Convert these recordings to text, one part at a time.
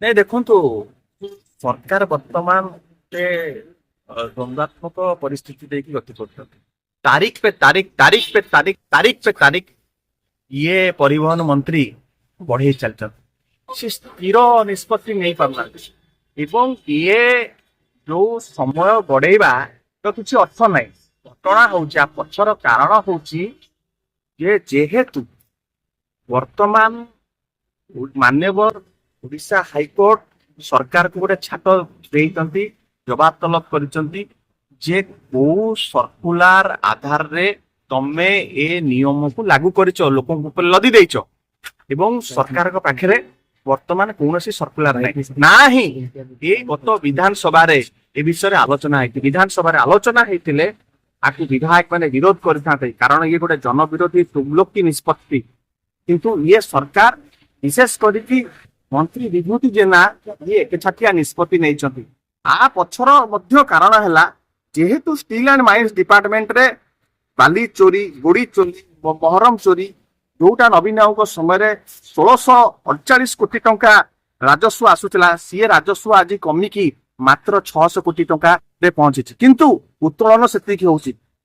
नहीं देखो सरकार वर्तमान के द्वंद्वात्मक परिस्थिति देखी गति कर तारीख पे तारीख तारीख पे तारीख तारीख पे तारीख ये परिवहन मंत्री बढ़े चलते से स्थिर निष्पत्ति नहीं पारना एवं ये जो समय बढ़ेवा तो किसी अर्थ ना घटना हूँ पछर कारण हूँ जेहेतु वर्तमान मान्यवर ओडिशा हाईकोर्ट सरकार को गोटे छाट देते जवाब तलब कर जे को सर्कुलार आधार रे तमे ए नियम को लागू कर लोकों ऊपर लदी देच एवं सरकार को पाखे वर्तमान कौन सर्कुलार ना ही ये गत विधानसभा ए विषय आलोचना है विधानसभा आलोचना होते आपको विधायक मैंने विरोध करते कारण ये गोटे जनविरोधी तुगलकी निष्पत्ति किंतु ये सरकार विशेष करके मंत्री विभूति जेना ये एक छाटिया निष्पत्ति नहीं आ पछर मध्य कारण है जेहेतु स्टील एंड माइंस डिपार्टमेंट रे बाली चोरी गोड़ी चोरी बहरम चोरी जोटा नवीन बाबू समय 1648 कोटी टंका राजस्व आसूला सी राजस्व आज कमिकी मात्र 600 कोटी टंका रे पहुंची किंतु उत्तोलन से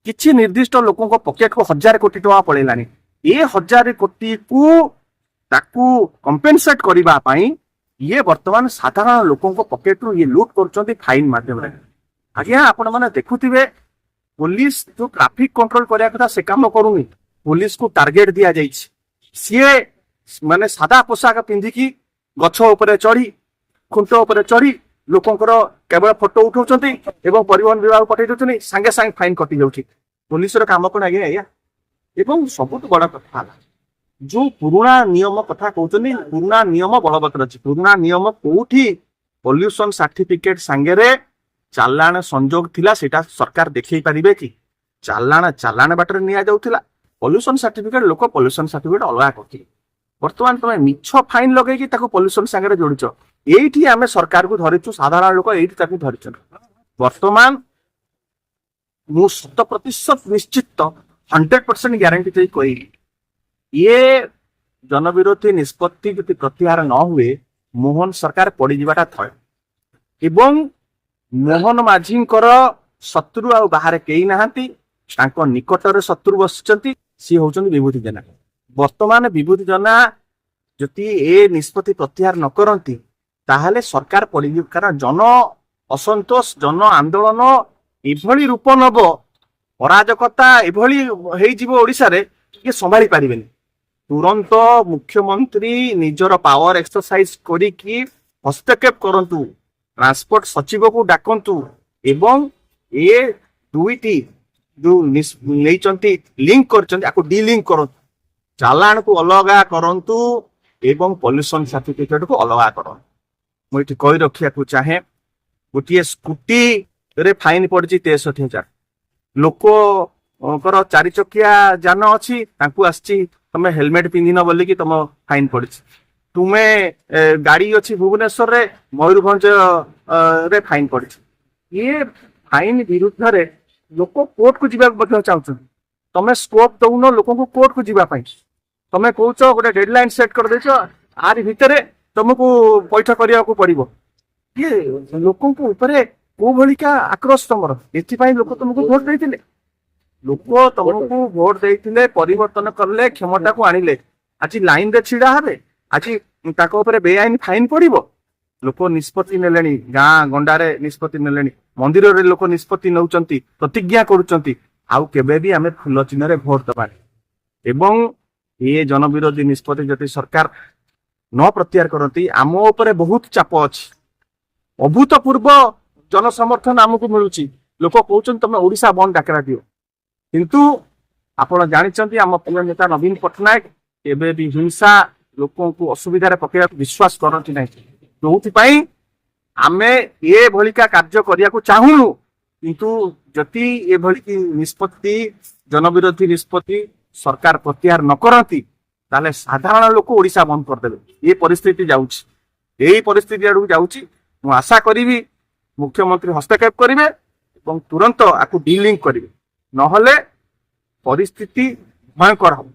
किसी निर्दिष्ट लोकों पकेट को 1000 कोटी टंका पड़ेलानी ये 1000 कोटी को ताकू कंपेनसेट करबा पई ये वर्तमान साधारण लोकों पकेट रू ये लूट कर फाइन माध्यम आज्ञा आपण मैंने देखुवे पुलिस जो ट्रैफिक कंट्रोल करने कथा से काम करूनी पुलिस को टार्गेट दिया जाइए सी माने सादा पोशाक पिंधिकी गछ उपरे चढ़ी खुंट उपरे चढ़ी लोकंकर केवल फोटो उठाउछंती एवं परिवहन विभाग पठै दउछनी संगे संगे फाइन कटि जाउछि पुलिस रो काम कोन आगे आया एवं सबुठ बड़ा कथा जो पुराना नियम कथा कहते पुराना नियम बलवत्तर अच्छी पुराना नियम कोठी पॉल्यूशन सर्टिफिकेट सांगे चालाण संजोग थिला सेटा सरकार देखै पारिबे कि चालाण बाटर निया जाउथिला पॉल्यूशन सर्टिफिकेट लोक पॉल्यूशन सर्टिफिकेट अलगा करथि वर्तमान तुम मिछ फाइन लगे ताको पॉल्यूशन सांगे जोड़िछ एठी आमे सरकार को धरिछु साधारण लोक एठी ताको धरिछ वर्तमान मु 100% निश्चित 100% ग्यारंटी दे कहली ये जनविरोधी निष्पत्ति यदि प्रत्याहार न हुए मोहन सरकार पड़ जावाटा थय एवं मोहन माझी शत्रु आ बाहर कई नाहांती निकटर शत्रु बसिचंती सी होचंती विभूति जेना वर्तमान विभूति जेना जति ए निष्पत्ति प्रत्याहार न करंती ताहले सरकार पड़ कारण जन असंतोष जन आंदोलन एभली रूप नब अराजकता एभली हेई जीवो ओडिसा रे ये संभाली पारिबेनी तुरंत मुख्यमंत्री निजर पावर एक्सरसाइज करी हस्तक्षेप करंतु ट्रांसपोर्ट सचिव को डाकंतु एवं ये दुईटी जो नहीं लिंक कर डिलिंक करंतु चालान को अलगा करंतु एवं पॉल्यूशन सर्टिफिकेट को अलगा करंतु मुझे कही रखिया को चाहे गोटे स्कूटी रे फाइन पड़ी 63,000 लोक 4 चकिया जान अच्छी आसी तमे हेलमेट पिंधिन बोली कि तुम फाइन पड़ी तुम्हें गाड़ी अच्छी भुवनेश्वर रे मयूरभंज रे फाइन पड़ी ये फाइन विरुद्ध रे लोक कोर्ट को जीवा चाहते तमे स्कोप दौन लोक को कोर्ट को जीवाई तमे कौच गोटे डेडलाइन सेट कर देछ आर भितर तुमको पैठ करने को पड़ो ये लोकों ऊपर को भलिका आक्रोश तुम एथि लोक तुमको भोट देते लोक तुमको भोट देते परिवर्तन करले क्षमता को आनिले आज लाइन रे छिड़ा हे आज बेआईन फाइन पड़ो लोक निष्पत्ति नेले गाँ गंडारे निष्पत्ति नेले मंदिर रे लोक निष्पत्ति नौचंती प्रतिज्ञा करुचंती आउ केबे भी आमे फुल चिन्ह रे भोट दबानी एवं ये जनविरोधी निष्पत्ति जति सरकार न प्रत्याहार करती आम उपरे बहुत चाप अछि अभूतपूर्व जनसमर्थन आमको मिलुची लोक कहउछन तमे ओडिशा बंद डाकरा दियो किंतु आपण जानिचंती आम प्रिय नेता नवीन पट्टनायक एबे भी हिंसा लोकों को असुविधा पकेया विश्वास करती नहीं जो आमे ये भलिका कार्य करिया को चाहूनु किंतु जति ये भली निष्पत्ति जनविरोधी निष्पत्ति सरकार प्रत्याहार न करती ताले साधारण लोक ओडिशा बंद करदेले ये परिस्थिति जाउछि यही परिस्थिति आडू जाउछि मु आशा करी मुख्यमंत्री हस्तक्षेप करेंगे और तुरंत आपको डिलिंक करेंगे नहले परिस्थिति भयंकर हम